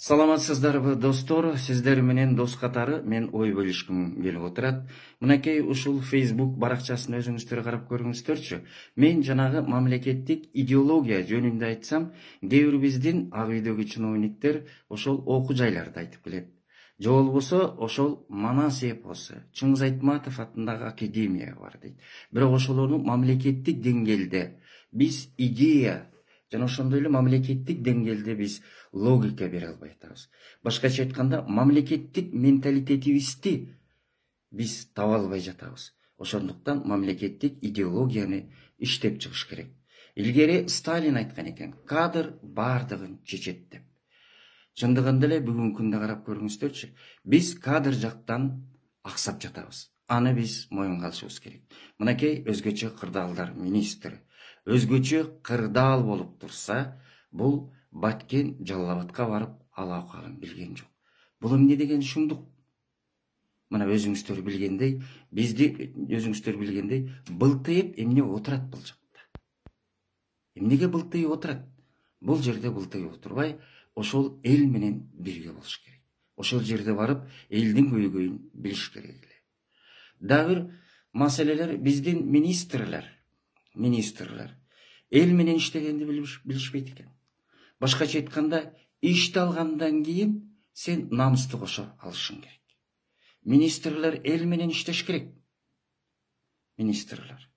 Саламатсыздарбы достор, сиздер менен дос катары мен ой бөлүшкүм келип отурат. Мынакей ушул Facebook баракчасын өзүңүздөр карап көрүңүздөрчү. Мен жанагы мамлекеттик идеология жөнүндө айтсам, кээ бир биздин ак үйдөгү чиновниктер ошол окуу жайларды айтып келет. Же болбосо ошол Манас эпосу, Чыңгыз Айтматов атындагы академия бар дейт. Бирок ошолорду мамлекеттик деңгээлде биз идея жана ошондой эле мамлекеттик деңгээлде биз логика бере албай атабыз. Башкача айтканда, мамлекеттик менталитетибизди биз таба албай жатабыз. Ошондуктан мамлекеттик идеологияны иштеп чыгыш керек. Илгери Сталин айткан экен, кадр бардыгын чечет деп. Чындыгында эле бүгүнкү күндө карап көрүңүздөрчү, биз кадр жактан аксап жатабыз. Аны биз моюнга алышыбыз керек. Мынакей өзгөчө кырдаалдар министри, өзгөчө кырдаал болуп турса, бул Баткен Жалал Абадка барып ала калын билген жок. Бул эмне деген шундук? Мына өзүңүздөр билгендей, былтыйып эмне отурат бул жакта. Эмнеге былтыйып отурат? Бул жерде былтыйып отурбай, ошол эл менен бирге болуш керек. Ошол жерде барып элдин көйгөйүн билиш керек эле. Дагы бир маселелер биздин министрлер эл менен иштегенди билишпейт экен. Башкача айтканда, ишти алгандан кийин сен намысты кошо алышың керек. Министрлер эл менен иштеш керек. Министрлер.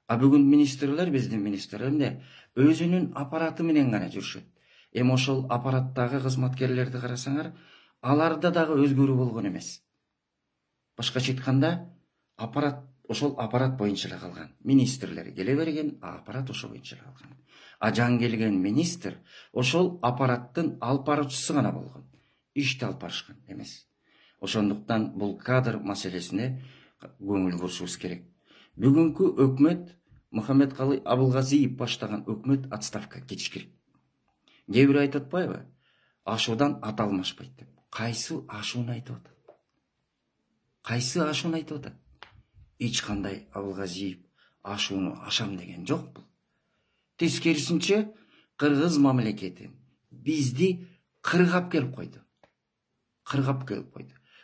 А бүгүн министрлер, биздин министрлер өзүнүн аппараты менен гана жүрүшөт. Эми ошол аппараттагы кызматкерлерди карасаңар, аларда дагы өзгөрүү болгон эмес. Башкача айтканда, ошол аппарат боюнча эле калган. Министрлер келе берген, аппарат ошол боюнча эле калган. А жаңы келген министр ошол аппараттын алып баруучусу гана болгон. Ишти алып барышкан эмес. Ошондуктан бул кадр маселесине көңүл бурушубуз керек. Бүгүнкү өкмөт, Мухаммедкалый Абылгазиев баштаган өкмөт отставкага кетиш керек. Кээ бирөө айтып атпайбы? Ашуудан ат алмашпайт деп. Кайсы ашууну айтып атат? Кайсы ашууну айтып атат? Эч кандай Абылгазиев ашууну ашам деген жок бул. Тескерисинче, кыргыз мамлекети бизди кыргап келип койду.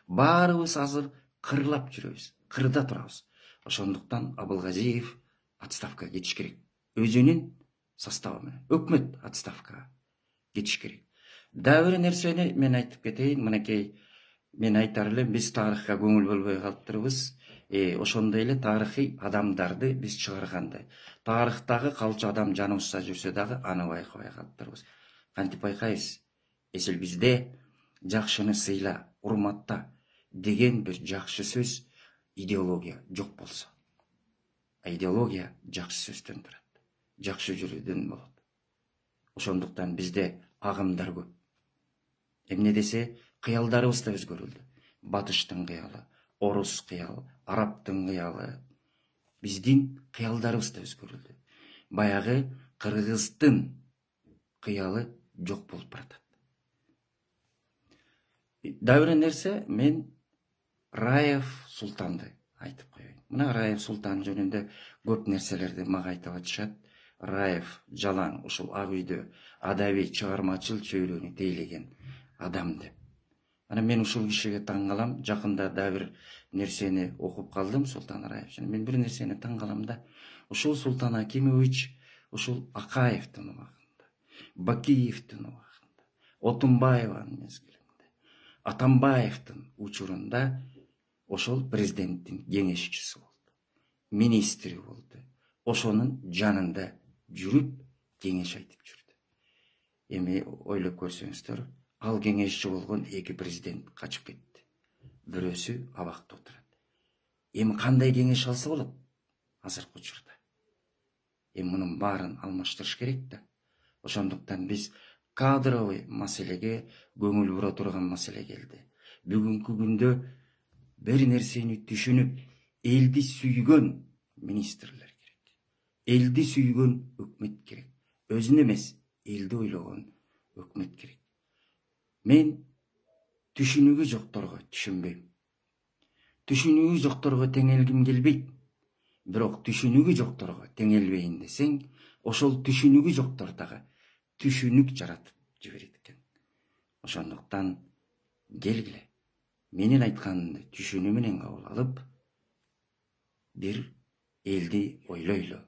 Баарыбыз азыр кырлап жүрөбүз, кырда турабыз. Ошондуктан Абылгазиев отставкага кетиш керек. Өзүнүн составы менен. Өкмөт отставкага кетиш керек. Дагы бир нерсени мен айтып кетейин, мынакей мен айтар элем, биз тарыхка көңүл бөлбөй калыптырбыз. Ошондой эле тарыхый адамдарды биз чыгаргандай. Тарыхтагы калчу адам жаныбызда жүрсө дагы аны байкабай калыптырбыз. Кантип байкайбыз? Эсил бизде жакшыны сыйла, урматта деген бир жакшы сөз, идеология жок болсо. Идеология жакшы сөздөн турат. Жакшы жүрүүдөн болот. Ошондуктан бизде агымдар көп. Эмне десе, кыялдарыбыз да өзгөрүлдү. Батыштын кыялы, орус кыялы, арабтын кыялы. Биздин кыялдарыбыз да өзгөрүлдү. Баягы кыргыздын кыялы жок болуп баратат. Дагы бир нерсе, мен Раев Султанды айтып коеюн. Мына Раев Султан жөнүндө көп нерселерди мага айтып атышат. Раев жалаң ушул ак үйдө адабий чыгармачыл чөйрөнү тейлеген адам деп. Ана мен ушул кишиге таң калам. Жакында да бир нерсени окуп калдым Султан Раев. Мен бир нерсени таң калам да, ушул Султан Акимович ушул Акаевдин убагында, Бакиевдин убагында, Отунбаеванын мезгилинде, Атамбаевдин учурунда ошол президенттин кеңешчиси болду, министри болду. Ошонун жанында жүрүп кеңеш айтып жүрдү. Эми ойлоп көрсөңүздөр, ал кеңешчи болгон эки президент качып кетти. Бирөөсү абакта отурат. Эми кандай кеңеш алса болот азыркы учурда? Эми мунун баарын алмаштырыш керек да. Ошондуктан биз кадровый маселеге көңүл бура турган маселе келди. Бүгүнкү күндө бир нерсени түшүнүп, элди сүйгөн министрлер керек. Элди сүйгөн өкмөт керек. Өзүн эмес, элди ойлогон өкмөт керек. Мен түшүнүгү жокторго түшүнбөйм. Түшүнүгү жокторго теңелгим келбейт. Бирок түшүнүгү жокторго теңелбейин десең, ошол түшүнүгү жоктор дагы түшүнүк жаратып жиберет экен. Ошондуктан келгиле, менин айтканымды түшүнүү менен кабыл алып, бир элди ойлойлу.